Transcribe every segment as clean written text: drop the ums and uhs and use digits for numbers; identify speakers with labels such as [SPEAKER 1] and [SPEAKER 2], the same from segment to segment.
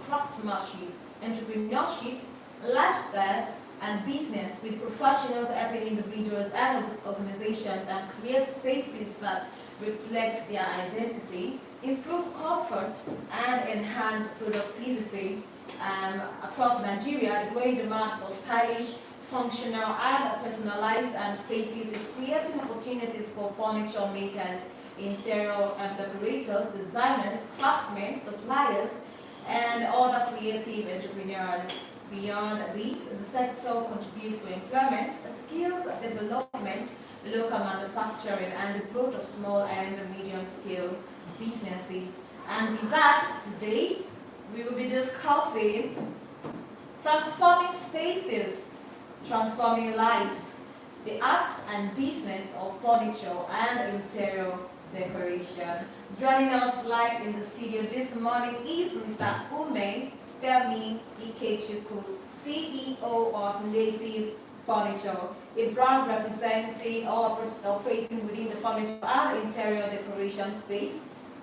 [SPEAKER 1] craftsmanship, entrepreneurship, lifestyle, and business, with professionals helping individuals and organizations and create spaces that reflect their identity, improve comfort, and enhance productivity. Across Nigeria, the growing demand for stylish, functional, and personalized spaces is creating opportunities for furniture makers, interior decorators, designers, craftsmen, suppliers, and other creative entrepreneurs. Beyond this, the sector contributes to employment, skills development, local manufacturing, and the growth of small and medium-scale businesses. And with that, today, we will be discussing transforming spaces, transforming life, the arts and business of furniture and interior decoration. Joining us live in the studio this morning is Mr. Umeh, Femi, Ikechukwu, CEO of Native Furniture, a brand representing or operating within the furniture and interior decoration space,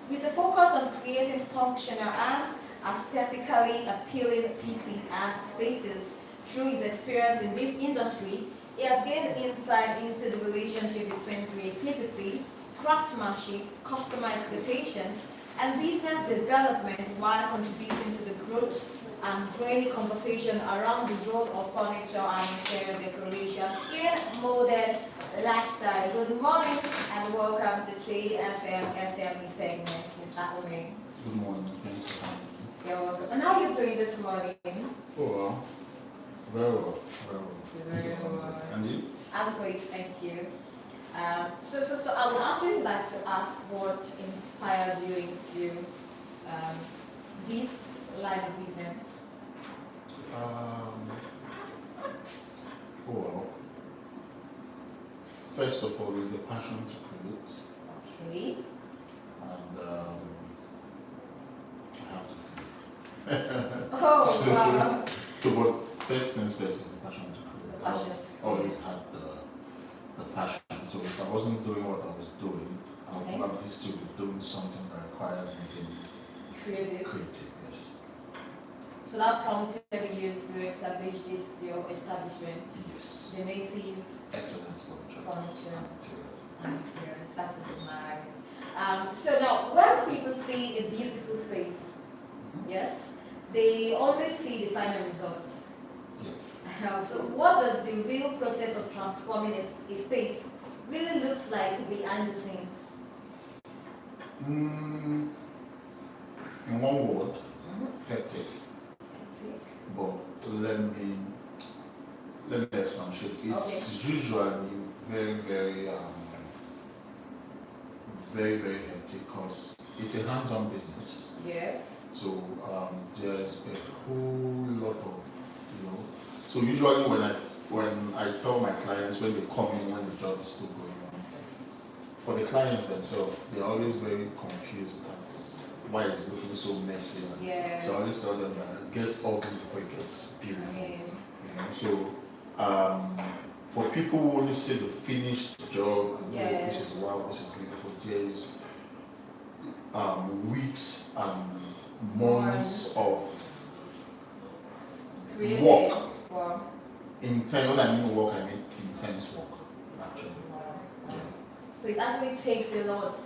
[SPEAKER 1] with a focus on creating functional and aesthetically appealing pieces and spaces. Through his experience in this industry, he has gained insight into the relationship between creativity, craftsmanship, customer expectations, and business development, while contributing to the growth and growing conversation around the role of furniture and interior decoration in modern lifestyle. Good morning and welcome to Trade FM SME segment, Mr. Umeh.
[SPEAKER 2] Good morning, thanks for having me.
[SPEAKER 1] You're welcome. And how are you doing this morning?
[SPEAKER 2] Oh, well. Very well.
[SPEAKER 1] Very well.
[SPEAKER 2] And you?
[SPEAKER 1] I'm great, thank you. So I would actually like to ask what inspired you into this line of business?
[SPEAKER 2] Well, first of all, is the passion to create.
[SPEAKER 1] Okay.
[SPEAKER 2] And I have to create.
[SPEAKER 1] Oh, wow.
[SPEAKER 2] So, but first things first is the passion to create.
[SPEAKER 1] The passion to
[SPEAKER 2] I've always had the passion. So if I wasn't doing what I was doing, I would probably still be doing something that requires me to be creative, yes.
[SPEAKER 1] So that prompted you to establish your establishment?
[SPEAKER 2] Yes.
[SPEAKER 1] The Native
[SPEAKER 2] Excellence furniture.
[SPEAKER 1] And materials. That is nice. So now, when people see a beautiful space, yes, they only see the final results.
[SPEAKER 2] Yeah.
[SPEAKER 1] So what does the real process of transforming a space really looks like behind the scenes?
[SPEAKER 2] In one word, hectic. But let me expatiate. It's usually very hectic because it's a hands-on business.
[SPEAKER 1] Yes.
[SPEAKER 2] So there's a whole lot of, So usually when I tell my clients when they come in when the job is still going on, for the clients themselves, they're always very confused as why it's looking so messy.
[SPEAKER 1] Yes.
[SPEAKER 2] So I always tell them that it gets ugly before it gets beautiful. So for people who only see the finished job and this is wow, this is beautiful, there's weeks and months of
[SPEAKER 1] creative
[SPEAKER 2] work.
[SPEAKER 1] Wow.
[SPEAKER 2] When I mean work, I mean intense work, actually.
[SPEAKER 1] Wow.
[SPEAKER 2] Yeah.
[SPEAKER 1] So it actually takes a lot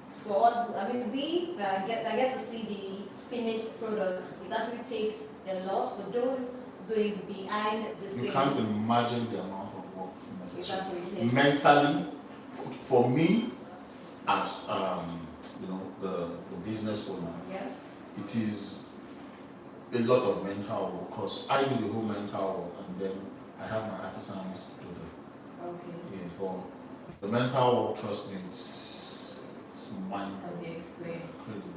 [SPEAKER 1] for us. I mean, we get to see the finished product. It actually takes a lot for those doing behind the scenes.
[SPEAKER 2] You can't imagine the amount of work necessary.
[SPEAKER 1] It
[SPEAKER 2] Mentally, for me, as the business owner,
[SPEAKER 1] yes,
[SPEAKER 2] it is a lot of mental work because I do the whole mental work and then I have my artisans do the.
[SPEAKER 1] Okay.
[SPEAKER 2] Yeah, but the mental work, trust me, it's mind crazy.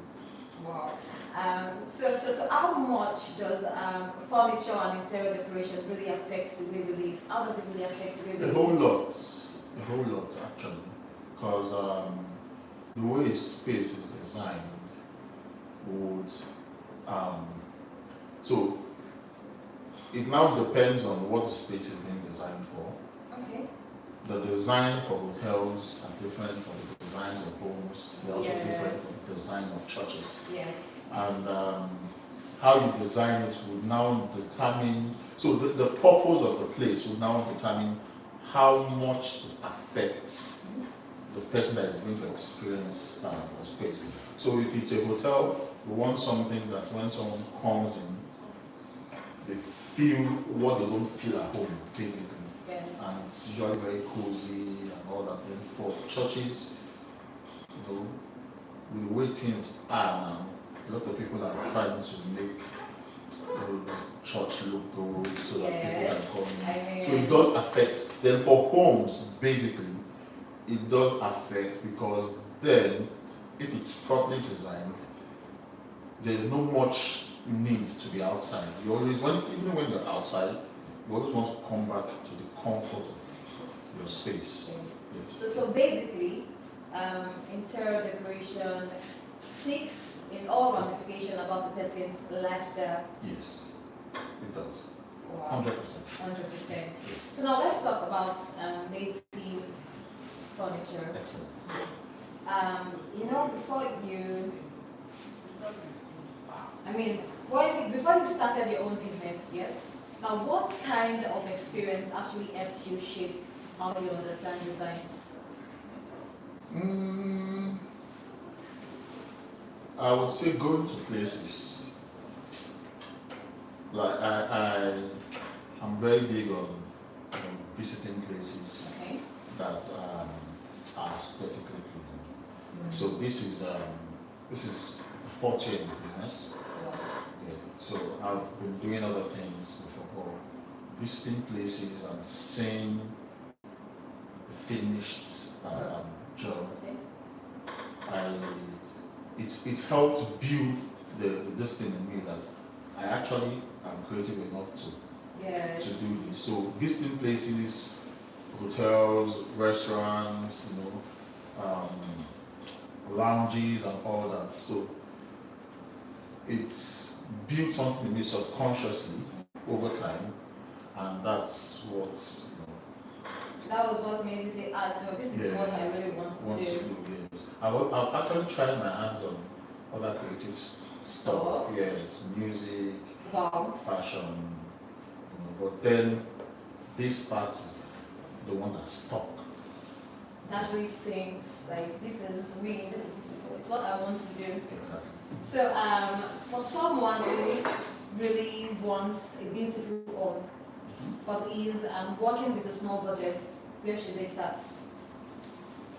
[SPEAKER 1] Wow. So how much does furniture and interior decoration really affect the way we live? How does it really affect the way we live?
[SPEAKER 2] A whole lot actually, because the way a space is designed would so it now depends on what the space is being designed for.
[SPEAKER 1] Okay.
[SPEAKER 2] The design for hotels are different from the designs of homes. They're also different from the design of churches.
[SPEAKER 1] Yes.
[SPEAKER 2] And how you design it would now determine, so the purpose of the place would now determine how much it affects the person that is going to experience the space. So if it's a hotel, we want something that when someone comes in, they feel what they don't feel at home, basically.
[SPEAKER 1] Yes.
[SPEAKER 2] And it's usually very cozy and all that. Then for churches, you know, with the way things are now, a lot of people are trying to make the church look good so that people can come in. So it does affect. Then for homes, basically, it does affect because then, if it's properly designed, there's no much need to be outside. You always want, even when you're outside, you always want to come back to the comfort of your space. Yes.
[SPEAKER 1] So basically, interior decoration speaks in all ramifications about the person's lifestyle.
[SPEAKER 2] Yes, it does.
[SPEAKER 1] Wow.
[SPEAKER 2] 100%.
[SPEAKER 1] 100%.
[SPEAKER 2] Yes.
[SPEAKER 1] So now let's talk about native furniture.
[SPEAKER 2] Excellent.
[SPEAKER 1] You know, before you started your own business, yes? Now, what kind of experience actually helped you shape how you understand designs?
[SPEAKER 2] I would say going to places. Like I'm very big on visiting places that are aesthetically pleasing. So this is the fourth year in the business. Yeah. So I've been doing other things before, visiting places and seeing the finished job. It helped build this thing in me that I actually am creative enough to do this. So visiting places, hotels, restaurants, lounges and all that. So it's built something in me subconsciously over time, and that's what's.
[SPEAKER 1] That was what made you say, no, this is what I really want to do.
[SPEAKER 2] Yes. I've actually tried my hands on other creative stuff. Yes, music, fashion, but then this part is the one that stuck.
[SPEAKER 1] Naturally sings like, this is me, it's what I want to do.
[SPEAKER 2] Exactly.
[SPEAKER 1] So for someone who really wants a beautiful home, but is working with a small budget, where should they start?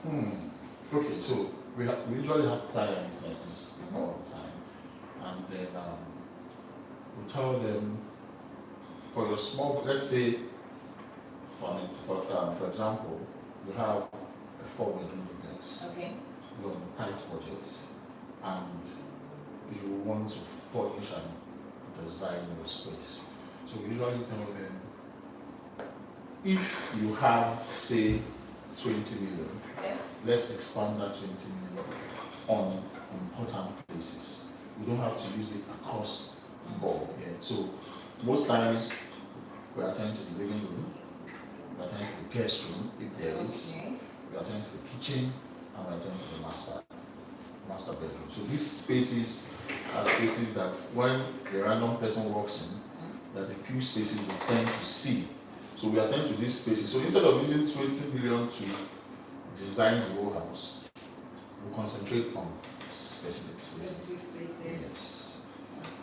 [SPEAKER 2] Okay, so we usually have clients like this all the time, and then we tell them, for your small, let's say, for example, you have a 4-bedroom duplex. You're on a tight budget, and you want to furnish and design your space. So we usually tell them, if you have, say, 20 million, let's expand that 20 million on important places. We don't have to use it across the board. Yeah. So most times we attend to the living room, we attend to the guest room if there is, we attend to the kitchen, and we attend to the master bedroom. So these spaces are spaces that when a random person walks in, that the few spaces we tend to see. So we attend to these spaces. So instead of using 20 million to design the whole house, we concentrate on specific spaces. Yes.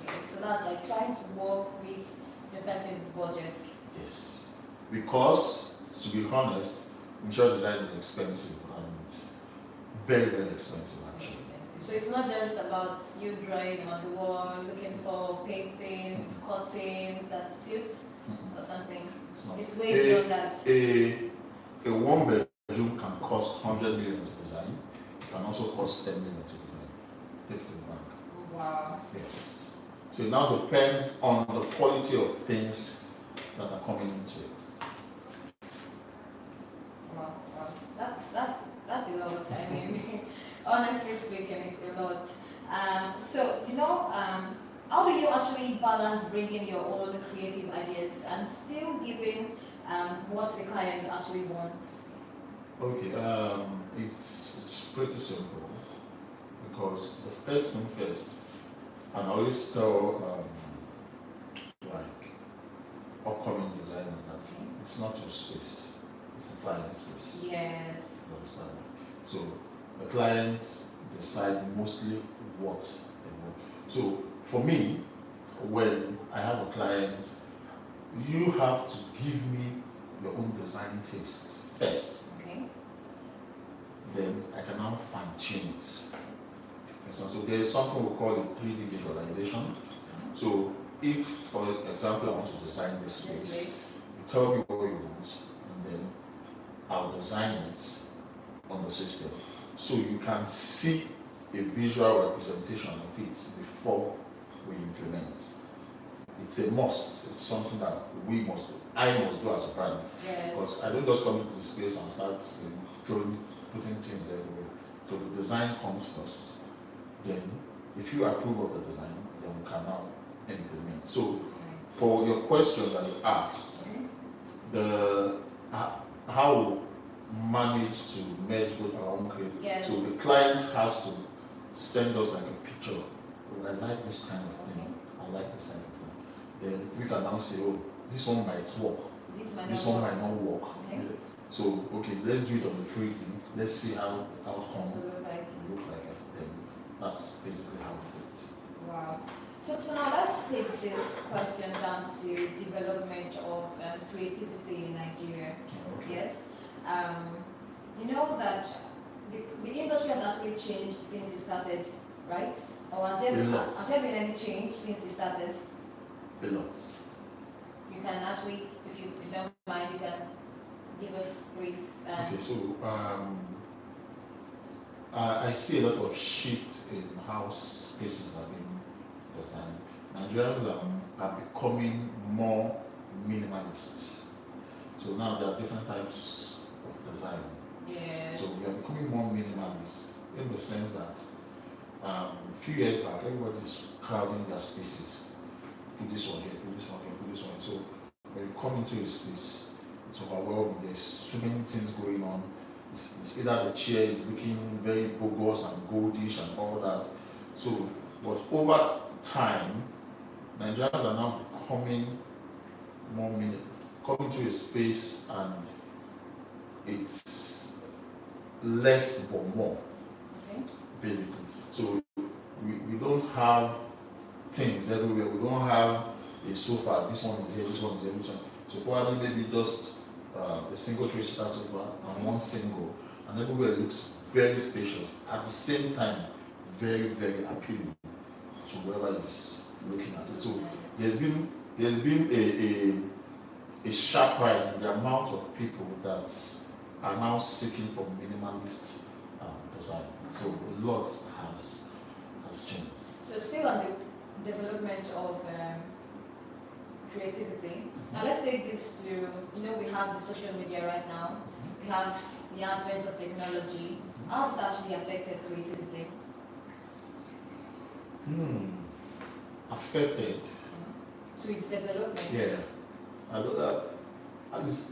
[SPEAKER 1] Okay. So that's like trying to work with the person's budget.
[SPEAKER 2] Yes. Because, to be honest, interior design is expensive and very, very expensive actually.
[SPEAKER 1] So it's not just about you drawing on the wall, looking for paintings, curtains that suits or something. It's way beyond that.
[SPEAKER 2] A 1-bedroom can cost 100 million to design. It can also cost 10 million to design. Take it to the bank.
[SPEAKER 1] Wow.
[SPEAKER 2] Yes. So it now depends on the quality of things that are coming into it.
[SPEAKER 1] Wow. That's a lot. I mean, honestly speaking, it's a lot. So how do you actually balance bringing your own creative ideas and still giving what the client actually wants?
[SPEAKER 2] Okay, it's pretty simple, because the first thing first, And I always tell like upcoming designers that it's not your space, it's the client's space.
[SPEAKER 1] Yes.
[SPEAKER 2] You understand? So the clients decide mostly what they want. So for me, when I have a client, you have to give me your own design tastes first.
[SPEAKER 1] Okay.
[SPEAKER 2] Then I can now fine tune it. So there is something we call a 3D visualization. So if, for example, I want to design this space, you tell me what you want, and then I'll design it on the system. So you can see a visual representation of it before we implement. It's a must. It's something that we must do. I must do as a brand.
[SPEAKER 1] Yes.
[SPEAKER 2] Because I don't just come into the space and start putting things everywhere. So the design comes first. Then, if you approve of the design, then we can now implement. So, for your question that you asked, the how we manage to merge with our own creative.
[SPEAKER 1] Yes.
[SPEAKER 2] So the client has to send us like a picture. Oh, I like this kind of thing. I like this kind of thing. Then we can now say, oh, this one might work. This one might not work.
[SPEAKER 1] Okay.
[SPEAKER 2] So, okay, let's do it on the 3D. Let's see how the outcome
[SPEAKER 1] So
[SPEAKER 2] look like. Then that's basically how we do it.
[SPEAKER 1] wow. So now let's take this question down to development of creativity in Nigeria.
[SPEAKER 2] Okay.
[SPEAKER 1] Yes. You know that the industry has actually changed since you started, right? Or has there been any change since you started?
[SPEAKER 2] A lot.
[SPEAKER 1] You can actually, if you don't mind, you can give us brief.
[SPEAKER 2] Okay, so I see a lot of shifts in how spaces are being designed. Nigerians are becoming more minimalist. So now there are different types of design.
[SPEAKER 1] Yes.
[SPEAKER 2] So we are becoming more minimalist in the sense that a few years back, everybody's crowding their spaces. Put this one here, put this one here, put this one. So when you come into a space, it's overwhelming. There's so many things going on. It's either the chair is looking very bogus and goldish and all that. So, but over time, Nigerians are now becoming more coming to a space and it's less but more,
[SPEAKER 1] Okay.
[SPEAKER 2] basically. So we don't have things everywhere. We don't have a sofa. This one is here, this one is here, this one. So probably maybe just a single three-seater sofa and one single, and everywhere looks very spacious. At the same time, very, very appealing to whoever is looking at it. So there's been a sharp rise in the amount of people that are now seeking for minimalist design. So a lot has changed.
[SPEAKER 1] So still on the development of creativity. Now let's take this to, we have the social media right now. We have the advent of technology. How has it actually affected creativity?
[SPEAKER 2] Affected.
[SPEAKER 1] So its development.
[SPEAKER 2] Yeah.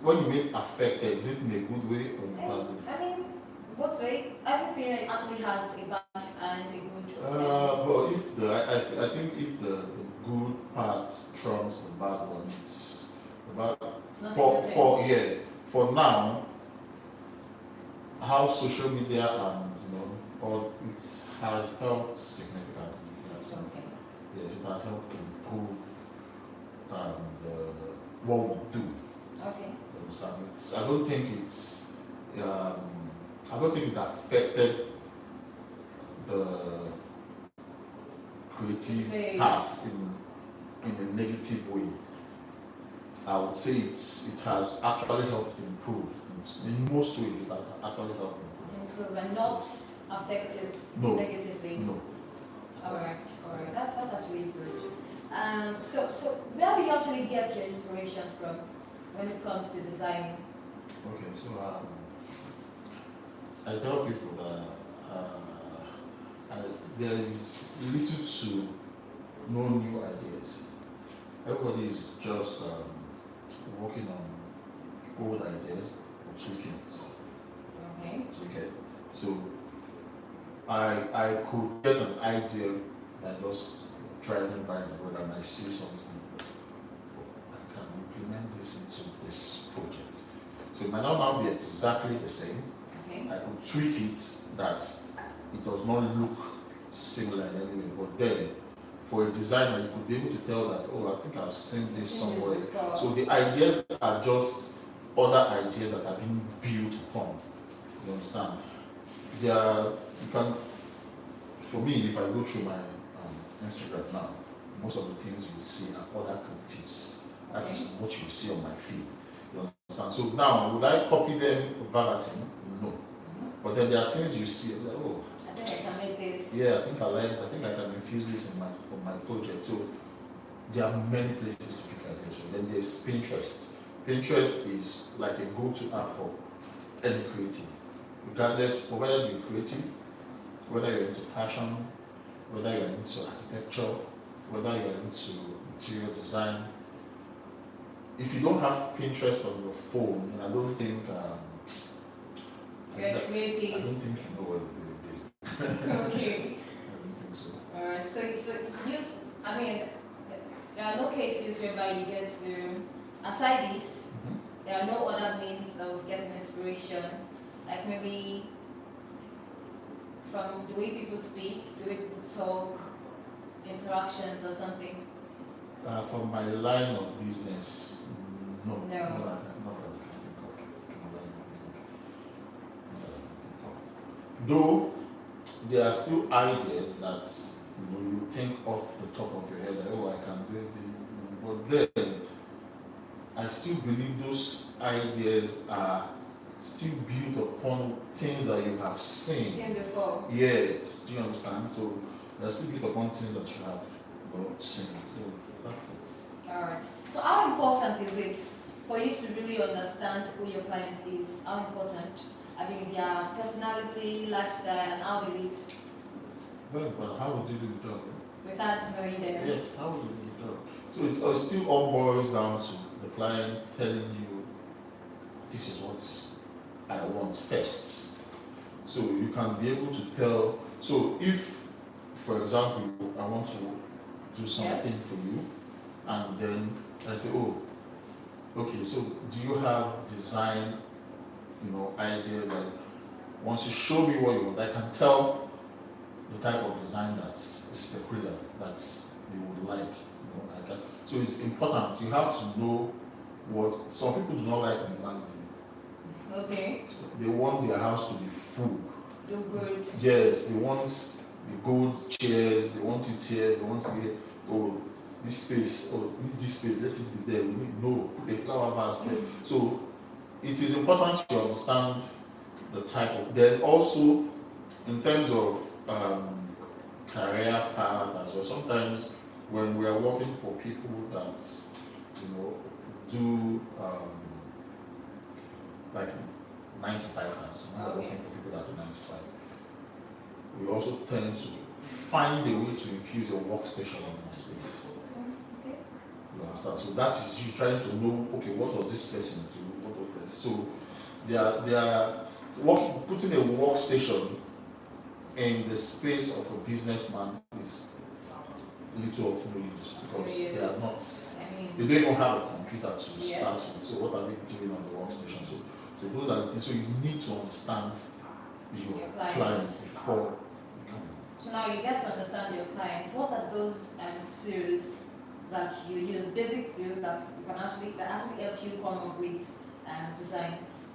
[SPEAKER 2] When you mean affected, is it in a good way or in a bad way?
[SPEAKER 1] I mean, what way? Everything actually has a bad and a good.
[SPEAKER 2] But if I think if the good part trumps the bad one, it's the bad.
[SPEAKER 1] It's not
[SPEAKER 2] For now, how social media and all it has helped significantly.
[SPEAKER 1] Okay.
[SPEAKER 2] Yes, it has helped improve what we do.
[SPEAKER 1] Okay.
[SPEAKER 2] You understand? I don't think it affected the creative parts in a negative way. I would say it has actually helped improve. In most ways, it has actually helped improve.
[SPEAKER 1] Improve and not affected negatively.
[SPEAKER 2] No.
[SPEAKER 1] All right. That's actually good. So where do you actually get your inspiration from when it comes to designing?
[SPEAKER 2] Okay, so I tell people that there is little to no new ideas. Everybody is just working on old ideas or tweaking it.
[SPEAKER 1] Okay.
[SPEAKER 2] So I could get an idea by just driving by the road and I see something, I can implement this into this project. So it might not be exactly the same.
[SPEAKER 1] Okay.
[SPEAKER 2] I could tweak it that it does not look similar in any way, but then for a designer, you could be able to tell that, oh, I think I've seen this somewhere. So the ideas are just other ideas that are being built upon. You understand? There are, you can, for me, if I go through my Instagram now, most of the things you see are other creatives. That is what you see on my feed. You understand? So now, would I copy them verbatim? No. But then there are things you see, like, oh,
[SPEAKER 1] I think I can make this.
[SPEAKER 2] yeah, I think I like this. I think I can infuse this in my project. So there are many places to pick ideas. So then there's Pinterest. Pinterest is like a go-to app for any creative, regardless, provided you're creative, whether you're into fashion, whether you're into architecture, whether you're into interior design. If you don't have Pinterest on your phone, I don't think
[SPEAKER 1] You're creative.
[SPEAKER 2] I don't think you know what you're doing, basically.
[SPEAKER 1] Okay.
[SPEAKER 2] I don't think so.
[SPEAKER 1] Alright, so you, I mean, there are no cases whereby you get to, aside this, there are no other means of getting inspiration, like maybe from the way people speak, the way people talk, interactions or something.
[SPEAKER 2] From my line of business, no.
[SPEAKER 1] No.
[SPEAKER 2] Not that I can think of. From my line of business. Not that I can think of. Though there are still ideas that you think off the top of your head, like, oh, I can do it. But then I still believe those ideas are still built upon things that you have seen.
[SPEAKER 1] You've seen before.
[SPEAKER 2] Yes, do you understand? So they're still built upon things that you have seen. So that's it.
[SPEAKER 1] Alright. So how important is it for you to really understand who your client is? How important? I mean, their personality, lifestyle, and how they live.
[SPEAKER 2] Very important. How would you do the job?
[SPEAKER 1] Without knowing them.
[SPEAKER 2] Yes, how would you do the job? So it still all boils down to the client telling you, this is what I want first. So you can be able to tell. So if, for example, I want to do something for you, and then I say, oh, okay, so do you have design, ideas that once you show me what you want, I can tell the type of design that's peculiar, that you would like. I can. So it's important. You have to know what some people do not like minimalism.
[SPEAKER 1] Okay.
[SPEAKER 2] So they want their house to be full.
[SPEAKER 1] Look good.
[SPEAKER 2] Yes, they want the gold chairs, they want it here, they want it here. Oh, this space, leave this space, let it be there. We need put a flower vase there. So it is important to understand the type of. Then also, in terms of career path as well, sometimes when we are working for people that do like 9 to 5 hours, working for people that do 9 to 5, we also tend to find a way to infuse a workstation in that space.
[SPEAKER 1] Okay.
[SPEAKER 2] You understand? So that is you trying to know, okay, what does this person do? What does this? So they are putting a workstation in the space of a businessman is little of no use because they are not. They don't even have a computer to start with. So what are they doing on the workstation? So those are the things. So you need to understand your client before.
[SPEAKER 1] So now you get to understand your client. What are those tools that you use, basic tools that actually help you come up with designs?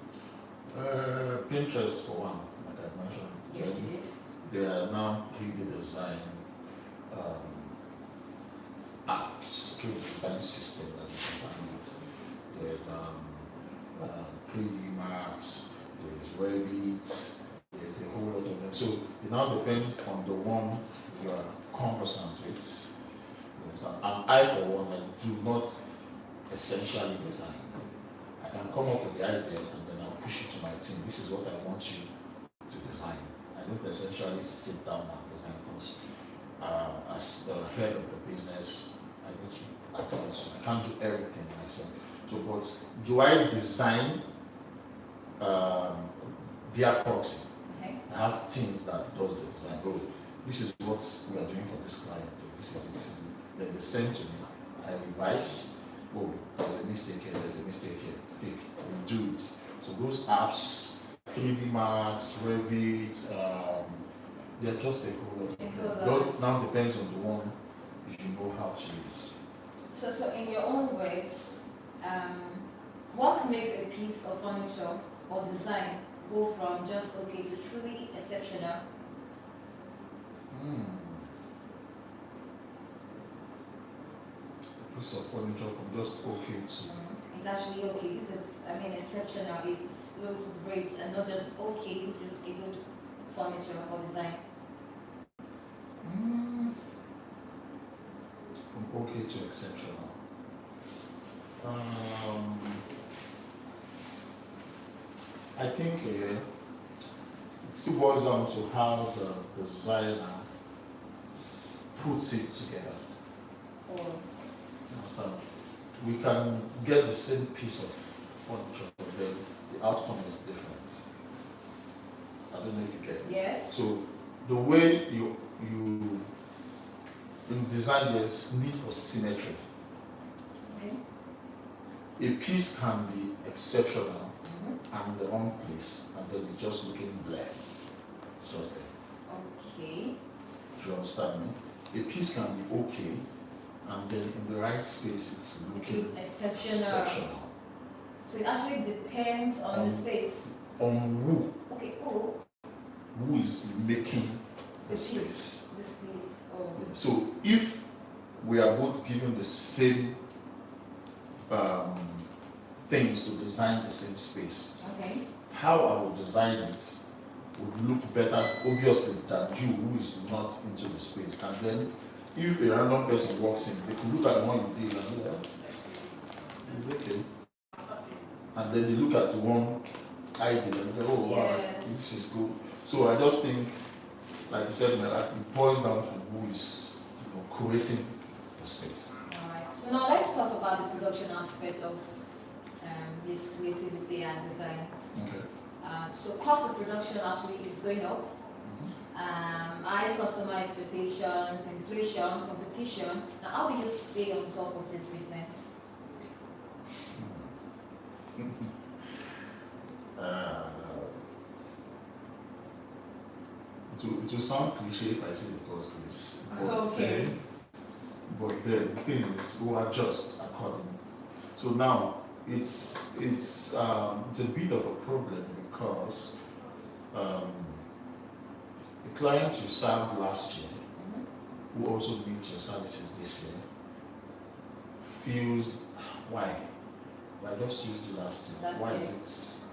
[SPEAKER 2] Pinterest for one, like I mentioned.
[SPEAKER 1] Yes, you did.
[SPEAKER 2] There are now 3D design apps, 3D design system that you design with. There's 3D Max, there's Revit, there's a whole lot of them. So it now depends on the one you are conversant with. And I, for one, I do not essentially design. I can come up with the idea and then I'll push it to my team. This is what I want you to design. I don't essentially sit down and design because as the head of the business, I can't do everything myself. So, but do I design via proxy? Okay. I have teams that does the design. Oh, this is what we are doing for this client. this is it, this is it. Then they send to me. I revise. Oh, there's a mistake here, there's a mistake here. Take, do it. So those apps, 3D Max, Revit, they're just a whole lot of them. That now depends on the one you know how to use.
[SPEAKER 1] So in your own words, what makes a piece of furniture or design go from just okay to truly exceptional?
[SPEAKER 2] A piece of furniture from just okay to.
[SPEAKER 1] It's actually okay. This is, I mean, exceptional. It looks great, and not just okay. This is a good furniture or design.
[SPEAKER 2] From okay to exceptional. I think it still boils down to how the designer puts it together.
[SPEAKER 1] Or
[SPEAKER 2] Understand? We can get the same piece of furniture, but then the outcome is different. I don't know if you get it.
[SPEAKER 1] yes.
[SPEAKER 2] So the way you in design, there's need for symmetry.
[SPEAKER 1] Okay.
[SPEAKER 2] A piece can be exceptional and in the wrong place, and then it's just looking black. It's just there.
[SPEAKER 1] Okay.
[SPEAKER 2] Do you understand me? A piece can be okay, and then in the right space, it's looking
[SPEAKER 1] It's exceptional.
[SPEAKER 2] exceptional.
[SPEAKER 1] So it actually depends on the space.
[SPEAKER 2] On who
[SPEAKER 1] Okay.
[SPEAKER 2] who is making the
[SPEAKER 1] piece.
[SPEAKER 2] space.
[SPEAKER 1] This piece. Oh.
[SPEAKER 2] Yeah. So if we are both given the same things to design the same space,
[SPEAKER 1] Okay.
[SPEAKER 2] how I will design it would look better, obviously, than you who is not into the space. And then, if a random person walks in, they could look at the one you did and be like, it's okay. And then they look at the one I did and they go, oh wow,
[SPEAKER 1] Yes.
[SPEAKER 2] this is good. So I just think, like you said, it boils down to who is creating the space.
[SPEAKER 1] Alright. So now let's talk about the production aspect of this creativity and designs.
[SPEAKER 2] Okay.
[SPEAKER 1] So cost of production actually is going up. High customer expectations, inflation, competition. Now, how do you stay on top of this business?
[SPEAKER 2] It will sound cliche if I say it's God's grace.
[SPEAKER 1] Okay.
[SPEAKER 2] But then the thing is, we'll adjust accordingly. So now it's a bit of a problem because the client you served last year, who also needs your services this year, feels why I just used you last year.
[SPEAKER 1] Last
[SPEAKER 2] Why
[SPEAKER 1] year.
[SPEAKER 2] is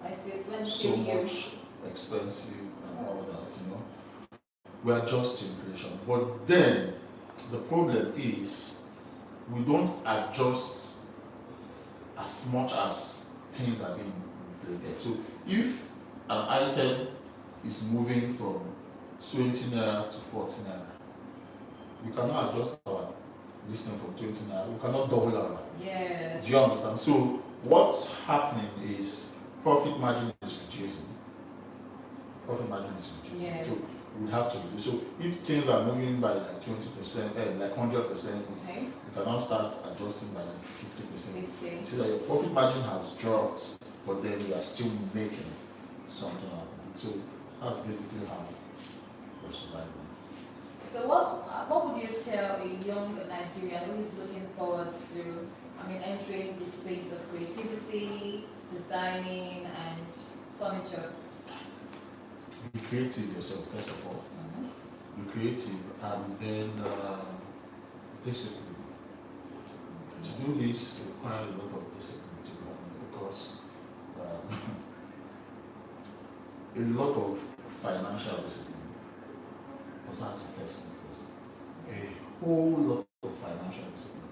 [SPEAKER 1] I still
[SPEAKER 2] it so much expensive and all that? We adjust to inflation, but then the problem is we don't adjust as much as things are being inflated. So if an item is moving from 20 naira to 40 naira, we cannot adjust our distance from 20 naira. We cannot double our.
[SPEAKER 1] Yes.
[SPEAKER 2] Do you understand? So what's happening is profit margin is reducing. Profit margin is reducing.
[SPEAKER 1] Yes.
[SPEAKER 2] So we have to reduce. So if things are moving by like 20%, like 100%,
[SPEAKER 1] Okay.
[SPEAKER 2] you can now start adjusting by like 50%.
[SPEAKER 1] 50.
[SPEAKER 2] See that your profit margin has dropped, but then you are still making something out of it. So that's basically how we're surviving.
[SPEAKER 1] So what would you tell a young Nigerian who is looking forward to, entering the space of creativity, designing, and furniture?
[SPEAKER 2] Be creative yourself, first of all. Be creative, and then discipline. To do this requires a lot of discipline, to be honest, because a lot of financial discipline. Because that's the first thing first. A whole lot of financial discipline.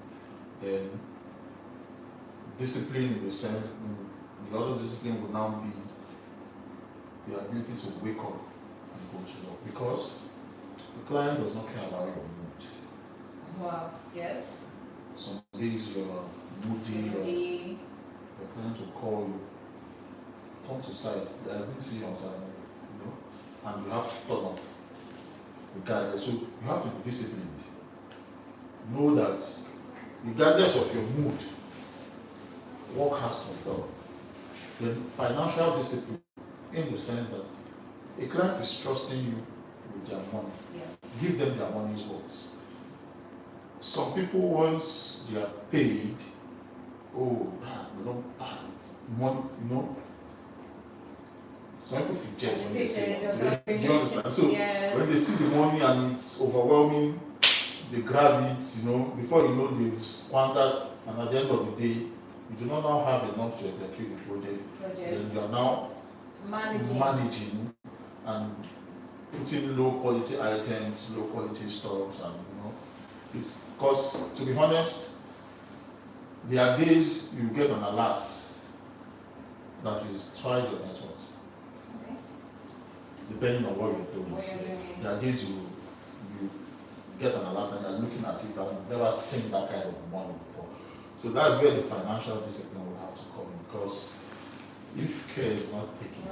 [SPEAKER 2] Then discipline in the sense, the other discipline would now be the ability to wake up and go to work, because the client does not care about your mood.
[SPEAKER 1] Wow. Yes.
[SPEAKER 2] Some days you're moody, your client will call you, come to site, I didn't see you on site, and you have to turn up regardless. So you have to be disciplined. know that regardless of your mood, work has to be done. Then financial discipline, in the sense that a client is trusting you with their money.
[SPEAKER 1] Yes.
[SPEAKER 2] Give them their money's worth. Some people, once they are paid, money, some people fidget when they see money. Do you understand? So when they see the money and it's overwhelming, they grab it, before you know they've squandered, and at the end of the day, you do not now have enough to execute the project. Then you are now managing and putting low quality items, low quality stuffs, and it's because, to be honest, there are days you get an alert that is twice your net worth.
[SPEAKER 1] Okay.
[SPEAKER 2] Depending on what you're doing. There are days you get an alert and you're looking at it and you've never seen that kind of money before. So that's where the financial discipline will have to come in, because if care is not taken,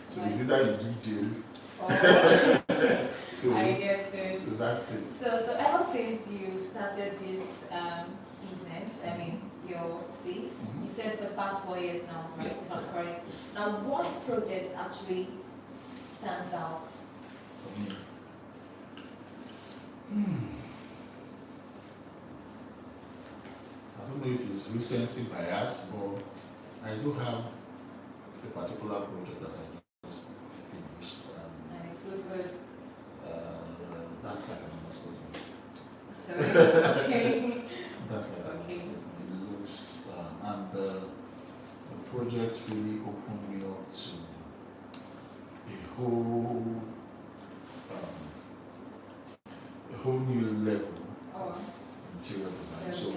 [SPEAKER 2] so it's either you do jail. So
[SPEAKER 1] I get it.
[SPEAKER 2] So that's it.
[SPEAKER 1] So ever since you started this business, your space, you said for the past 4 years now, right? If I'm correct. Now, what projects actually stands out
[SPEAKER 2] for me? I don't know if it's recency bias, but I do have a particular project that I just finished.
[SPEAKER 1] And it looks good.
[SPEAKER 2] That's like an understatement.
[SPEAKER 1] So, okay.
[SPEAKER 2] That's like an understatement. It looks, and the project really opened me up to a whole new level of interior design. So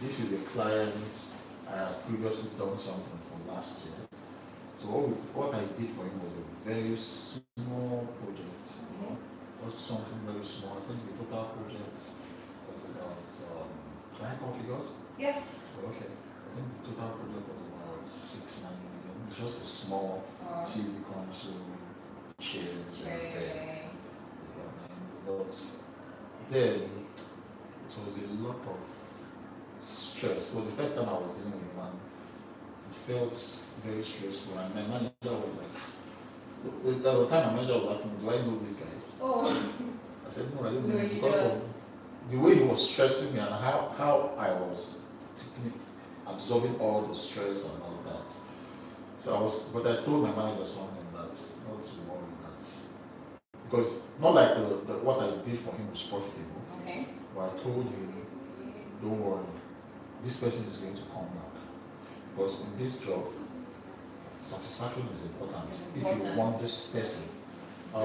[SPEAKER 2] this is a client I had previously done something for last year. So what I did for him was a very small project. Was something very small. I think the total project was about, can I configure?
[SPEAKER 1] Yes.
[SPEAKER 2] Okay. I think the total project was about 6-9 million. It's just a small TV console, chairs, bed. But then it was a lot of stress. It was the first time I was dealing with him, and it felt very stressful. And my manager was like, at the time my manager was asking me, do I know this guy? I said, no, I don't know, because of the way he was stressing me and how I was absorbing all the stress and all that. But I told my manager something that not to worry, that because not like what I did for him was profitable.
[SPEAKER 1] Okay.
[SPEAKER 2] But I told him, don't worry, this person is going to come back, because in this job, satisfaction is important. If you want this person to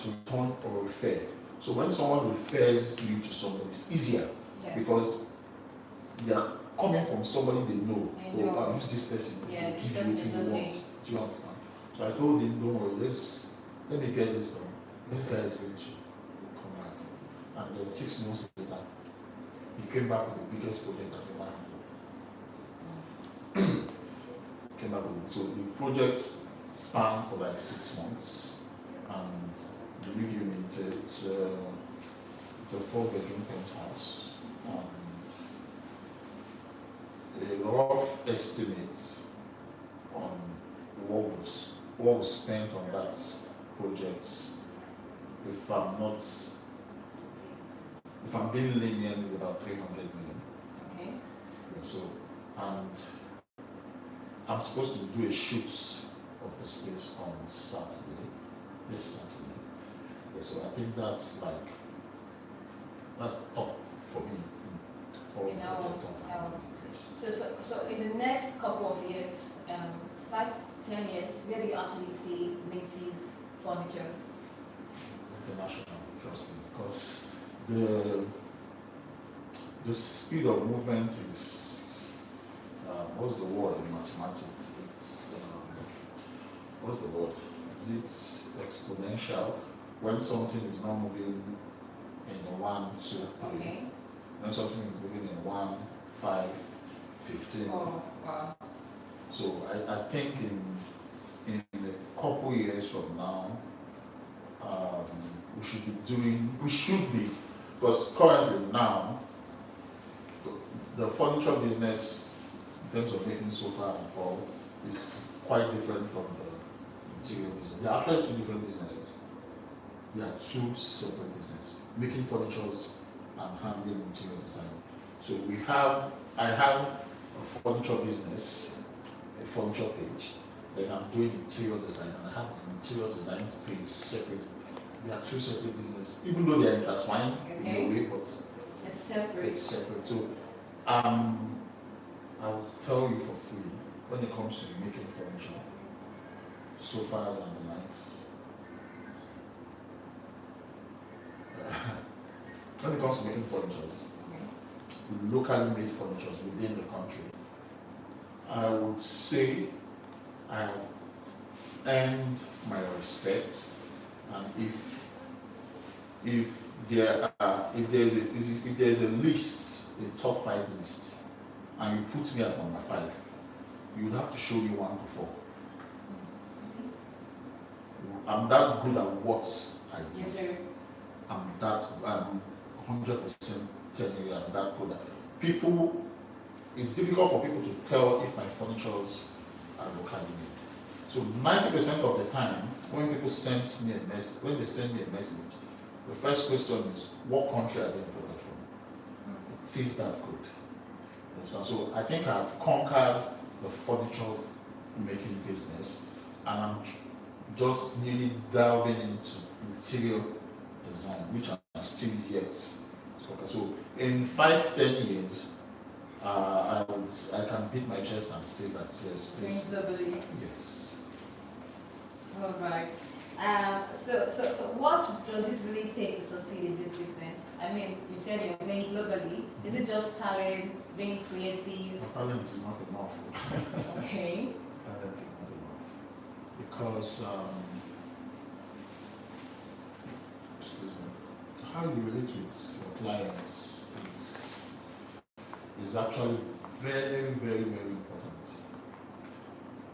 [SPEAKER 2] return or refer. So when someone refers you to somebody, it's easier, because they are coming from somebody they know. I'll use this person to give you what you want. Do you understand? So I told him, don't worry, let me get this done. This guy is going to come back. And then 6 months later, he came back with the biggest project that we ever handled. Came back with it. So the project spanned for like 6 months, and believe you me, it's a 4-bedroom penthouse, and a rough estimate on what was spent on that project, if I'm being lenient, is about 300 million.
[SPEAKER 1] Okay.
[SPEAKER 2] Yeah, so, and I'm supposed to do a shoot of the space on this Saturday. Yeah, so I think that's top for me.
[SPEAKER 1] So in the next couple of years, 5 to 10 years, where do you actually see native furniture?
[SPEAKER 2] International, trust me, because the speed of movement is what's the word in mathematics? It's what's the word? Is it exponential? When something is not moving in 1, 2, 3,
[SPEAKER 1] okay.
[SPEAKER 2] When something is moving in 1, 5, 15.
[SPEAKER 1] Oh, wow.
[SPEAKER 2] So I think in a couple years from now, we should be because currently now, the furniture business, in terms of making sofa and all, is quite different from the interior business. They are actually two different businesses. They are two separate businesses, making furniture and handling interior design. So I have a furniture business, a furniture page, then I'm doing interior design, and I have an interior design page separate. They are two separate businesses, even though they are intertwined in a way, but
[SPEAKER 1] it's separate.
[SPEAKER 2] It's separate. So I'll tell you for free, when it comes to making furniture, sofas and the likes, when it comes to making furniture, locally made furniture within the country, I would say I have earned my respect, and if there's a list, a top 5 list, and you put me at number 5, you would have to show me 1 to 4. I'm that good at what I do. I'm 100% telling you I'm that good at. People, it's difficult for people to tell if my furnitures are locally made. So 90% of the time, when people send me a message, the first question is, what country are they imported from? It is that good. So I think I've conquered the furniture making business, and I'm just nearly delving into interior design, which I'm still yet to conquer. So in 5-10 years, I can beat my chest and say that yes,
[SPEAKER 1] globally.
[SPEAKER 2] Yes.
[SPEAKER 1] All right. So what does it really take to succeed in this business? I mean, you said you're going globally. Is it just talent, being creative?
[SPEAKER 2] Talent is not enough.
[SPEAKER 1] Okay.
[SPEAKER 2] Talent is not enough because excuse me, how you relate with your clients is actually very, very, very important.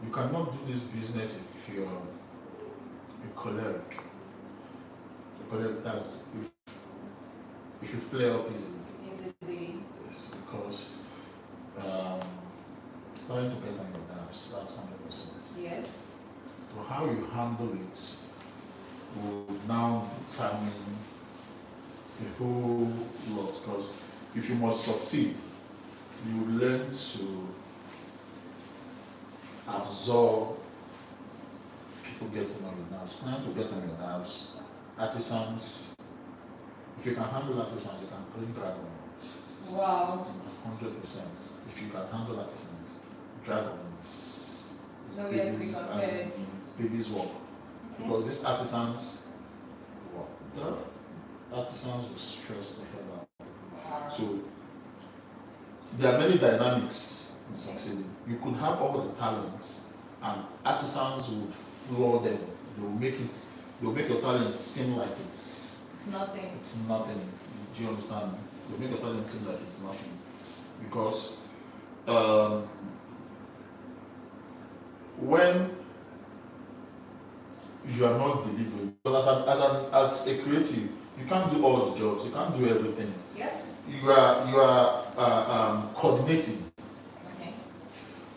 [SPEAKER 2] You cannot do this business if you're a choleric. That's if you flare up easily. Yes, because trying to get on your nerves, that's 100%.
[SPEAKER 1] Yes.
[SPEAKER 2] So how you handle it will now determine a whole lot, because if you must succeed, you learn to absorb people getting on your nerves. Learn to get on your nerves. Artisans, if you can handle artisans, you can bring dragon.
[SPEAKER 1] Wow.
[SPEAKER 2] 100%. If you can handle artisans, dragons.
[SPEAKER 1] No way to be compared.
[SPEAKER 2] Babies walk.
[SPEAKER 1] Okay.
[SPEAKER 2] Because these artisans, the artisans will stress the hell out. So there are many dynamics in succeeding. You could have all the talents, and artisans will floor them. They will make your talent seem like it's
[SPEAKER 1] nothing.
[SPEAKER 2] It's nothing. Do you understand? They'll make your talent seem like it's nothing. Because when you are not delivering, because as a creative, you can't do all the jobs, you can't do everything.
[SPEAKER 1] Yes.
[SPEAKER 2] You are coordinating.
[SPEAKER 1] Okay.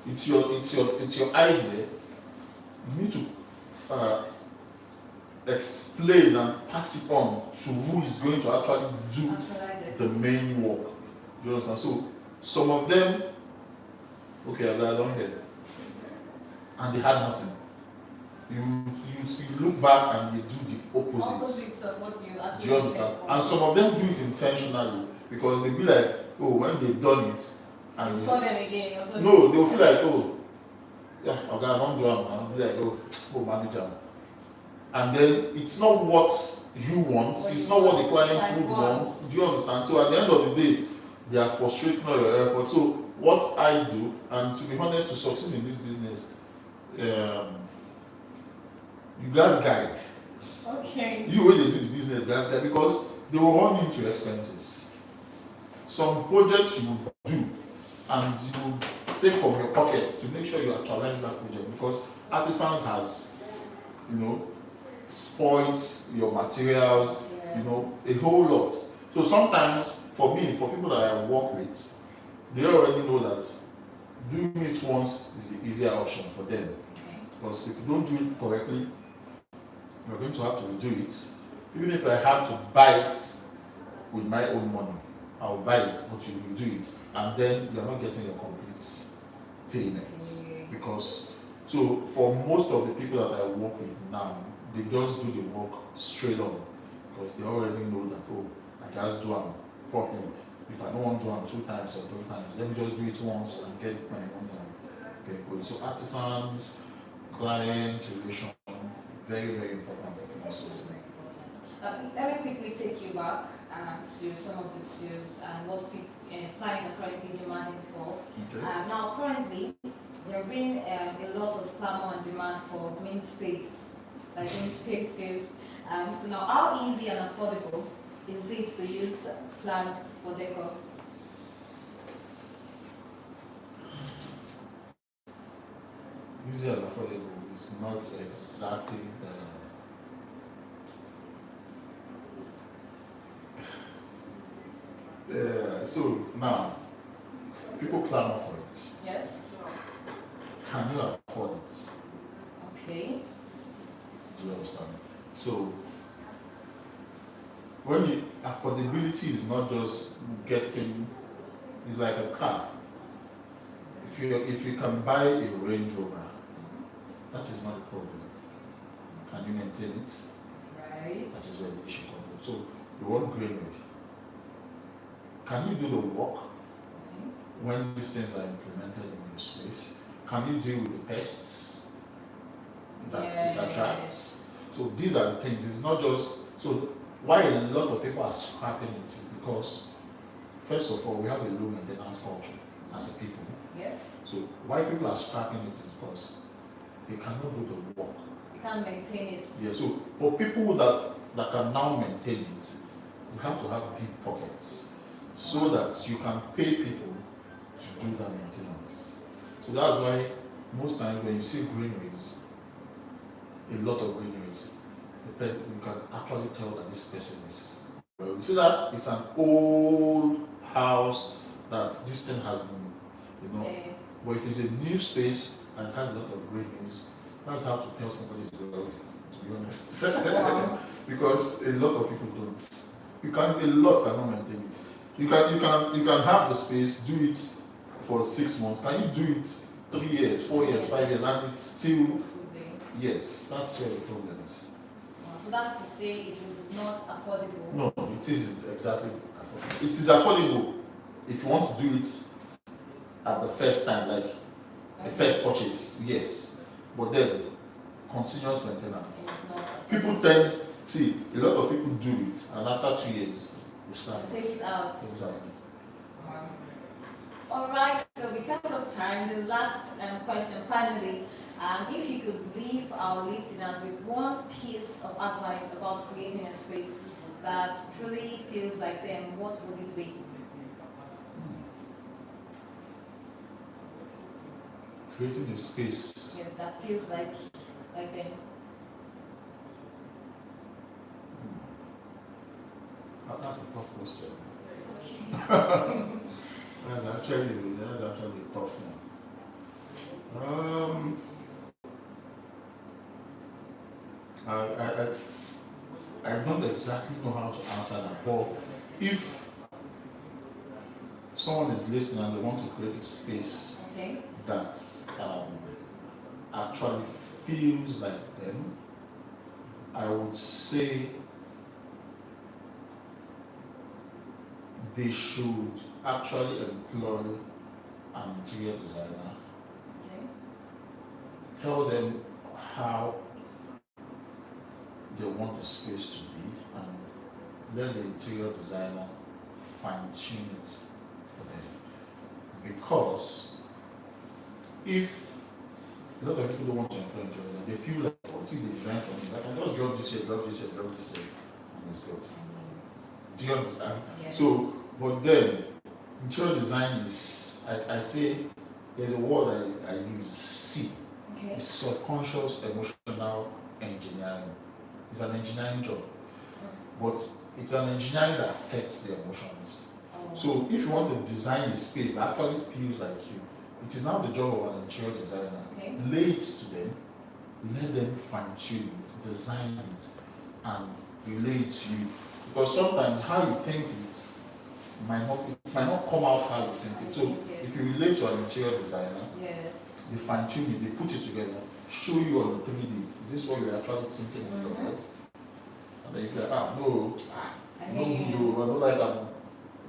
[SPEAKER 2] It's your idea. You need to explain and pass it on to who is going to actually do the main work. Do you understand? So some of them, okay, I got on here, and they had nothing. You look back and you do the opposite.
[SPEAKER 1] Opposite of what you actually
[SPEAKER 2] do you understand? And some of them do it intentionally, because they be like, oh, when they've done it, and
[SPEAKER 1] you call them again or something.
[SPEAKER 2] No, they'll feel like, oh, yeah, okay, I don't do it, man. Be like, oh, manager. And then it's not what you want, it's not what the client would want. Do you understand? So at the end of the day, they are frustrating all your effort. So what I do, and to be honest, to succeed in this business, you guys guide.
[SPEAKER 1] Okay.
[SPEAKER 2] You when they do the business, guys guide, because they will run into expenses. Some projects you will do, and you will take from your pocket to make sure you actualize that project, because artisans has, spoils your materials, a whole lot. So sometimes, for me, for people that I work with, they already know that doing it once is the easier option for them. Because if you don't do it correctly, you're going to have to redo it. Even if I have to buy it with my own money, I'll buy it, but you will do it, and then you're not getting your complete payment. Because, so for most of the people that I work with now, they just do the work straight on, because they already know that, oh, I just do them properly. If I don't want to do them 2 times or 3 times, let me just do it once and get my money and get going. So artisans, client relation, very, very important information.
[SPEAKER 1] Let me quickly take you back to some of the tools and what clients are currently demanding for.
[SPEAKER 2] Okay.
[SPEAKER 1] Now, currently, there have been a lot of clamor and demand for green space, like green spaces. So now, how easy and affordable is it to use plants for decor?
[SPEAKER 2] Easy and affordable is not exactly the. So now, people clamor for it.
[SPEAKER 1] Yes.
[SPEAKER 2] Can you afford it?
[SPEAKER 1] Okay.
[SPEAKER 2] Do you understand? So, when you, affordability is not just getting, it's like a car. If you can buy a Range Rover, that is not a problem. Can you maintain it?
[SPEAKER 1] Right.
[SPEAKER 2] That is where the issue comes from. So you want greenery. Can you do the work when these things are implemented in your space? Can you deal with the pests that it attracts? So these are the things. It's not just, so why a lot of people are scrapping it is because, first of all, we have a low maintenance culture as a people.
[SPEAKER 1] Yes.
[SPEAKER 2] So why people are scrapping it is because they cannot do the work.
[SPEAKER 1] You can't maintain it.
[SPEAKER 2] Yeah, so for people that can now maintain it, you have to have deep pockets so that you can pay people to do that maintenance. So that's why most times when you see greeneries, a lot of greeneries, you can actually tell that this person is, well, you see that it's an old house that this thing has been, but if it's a new space and it has a lot of greeneries, that's how to tell somebody is wealthy, to be honest.
[SPEAKER 1] Wow.
[SPEAKER 2] Because a lot of people don't. A lot cannot maintain it. You can have the space, do it for 6 months. Can you do it 3 years, 4 years, 5 years, and it's still, yes, that's where the problem is.
[SPEAKER 1] So that's to say it is not affordable.
[SPEAKER 2] No, it isn't exactly affordable. It is affordable if you want to do it at the first time, like the first purchase, yes. But then, continuous maintenance. People tend, see, a lot of people do it, and after 2 years, they start
[SPEAKER 1] take it out.
[SPEAKER 2] Exactly.
[SPEAKER 1] All right, so because of time, the last question, finally, if you could leave our listeners with one piece of advice about creating a space that truly feels like them, what would it be?
[SPEAKER 2] Creating a space.
[SPEAKER 1] Yes, that feels like them.
[SPEAKER 2] That's a tough question. That's actually a tough one. I don't exactly know how to answer that, but if someone is listening and they want to create a space that actually feels like them, I would say they should actually employ an interior designer. Tell them how they want the space to be and let the interior designer fine-tune it for them. Because if a lot of people don't want to employ interior designer, they feel like, what if they design for me? I can just drop this here, drop this here, drop this here, and it's good. Do you understand?
[SPEAKER 1] Yes.
[SPEAKER 2] So, but then, interior design is, I say, there's a word I use, C. It's subconscious emotional engineering. It's an engineering job. but it's an engineering that affects the emotions.
[SPEAKER 1] Oh.
[SPEAKER 2] So if you want to design a space that actually feels like you, it is now the job of an interior designer.
[SPEAKER 1] Okay.
[SPEAKER 2] Lay it to them, let them fine tune it, design it, and relay it to you. Because sometimes how you think it might not come out how you think it. So if you relate to an interior designer,
[SPEAKER 1] yes,
[SPEAKER 2] they fine tune it, they put it together, show you on the 3D. Is this what you're actually thinking in your head? And then you go, no, I don't like that one.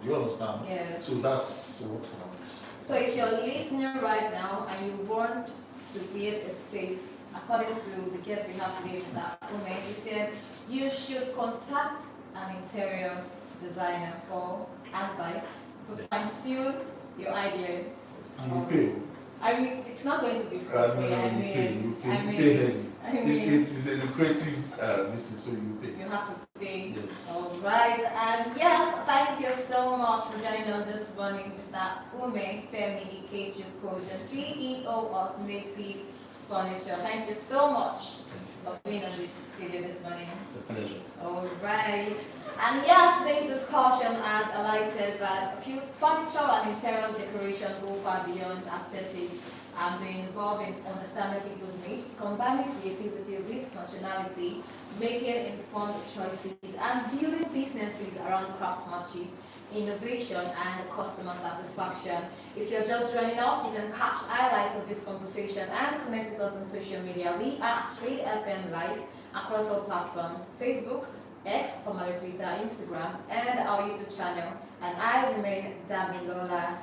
[SPEAKER 2] Do you understand?
[SPEAKER 1] yes.
[SPEAKER 2] So that's what happens.
[SPEAKER 1] So if you're listening right now and you want to create a space, according to the guest we have today, Mr. Umeh, he said you should contact an interior designer for advice to fine-tune your idea.
[SPEAKER 2] And you pay.
[SPEAKER 1] I mean, it's not going to be for free.
[SPEAKER 2] You pay heavy. It's a lucrative distance, so you pay.
[SPEAKER 1] You have to pay.
[SPEAKER 2] Yes.
[SPEAKER 1] All right. And yes, thank you so much for joining us this morning, Mr. Umeh Femi Ikechukwu, the CEO of Native Furniture. Thank you so much for being on this studio this morning.
[SPEAKER 2] It's a pleasure.
[SPEAKER 1] All right. And yes, today's discussion has highlighted that furniture and interior decoration go far beyond aesthetics. They involve in understanding people's needs, combining creativity with functionality, making informed choices, and building businesses around craftsmanship, innovation, and customer satisfaction. If you're just joining us, you can catch highlights of this conversation and connect with us on social media. We are Trade FM Live across all platforms: Facebook, X, formerly Twitter, Instagram, and our YouTube channel. And I remain Damilola.